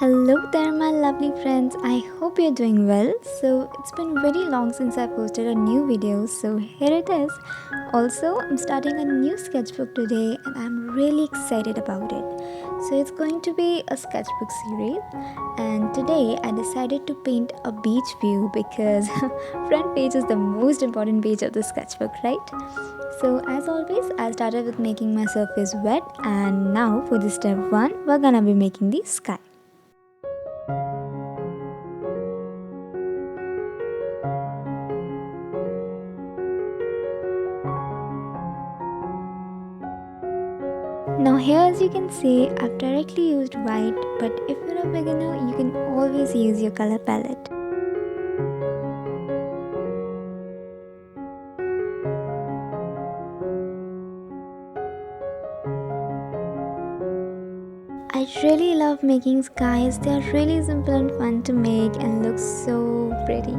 Hello there, my lovely friends. I hope you're doing well. So, it's been very long since I posted a new video, so here it is. Also, I'm starting a new sketchbook today and I'm really excited about it. So, it's going to be a sketchbook series, and today I decided to paint a beach view because front page is the most important page of the sketchbook, right? So, as always, I started with making my surface wet, and now for the step 1, we're gonna be making the sky. Now here, as you can see, I've directly used white, but if you're a beginner you can always use your color palette. I really love making skies. They are really simple and fun to make and look so pretty.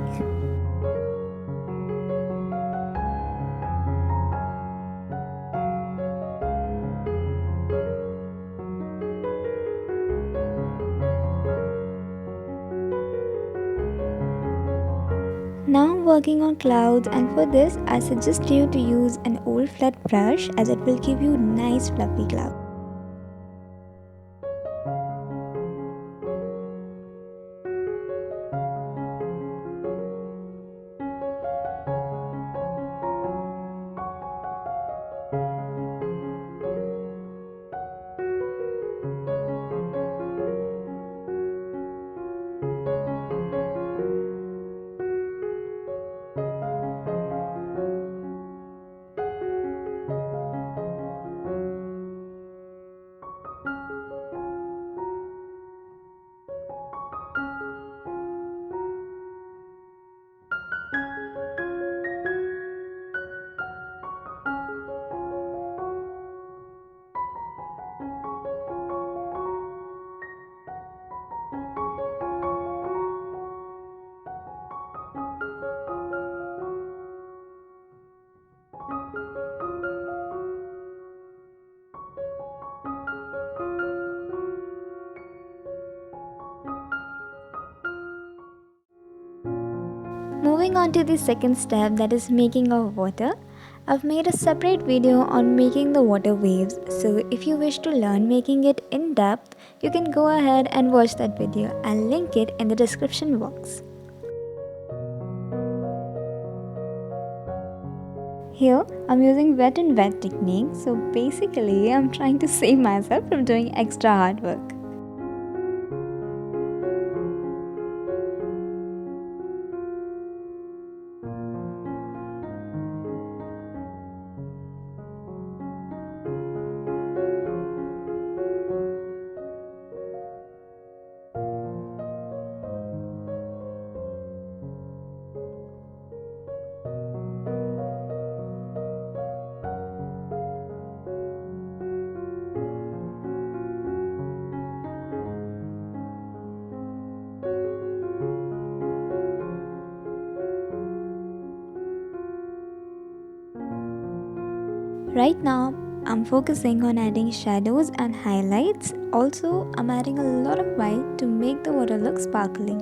Now I'm working on clouds, and for this I suggest you to use an old flat brush as it will give you nice fluffy clouds. Moving on to the second step, that is making of water. I've made a separate video on making the water waves, so if you wish to learn making it in depth, you can go ahead and watch that video. I'll link it in the description box. Here, I'm using wet and wet technique, so basically, I'm trying to save myself from doing extra hard work. Right now, I'm focusing on adding shadows and highlights. Also, I'm adding a lot of white to make the water look sparkling.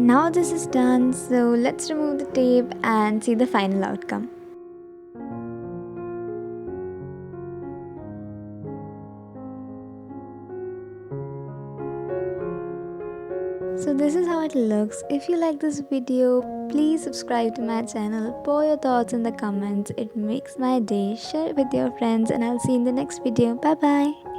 Now this is done, so let's remove the tape and see the final outcome. So this is how it looks. If you like this video, please subscribe to my channel. Pour your thoughts in the comments. It makes my day. Share it with your friends and I'll see you in the next video. Bye bye.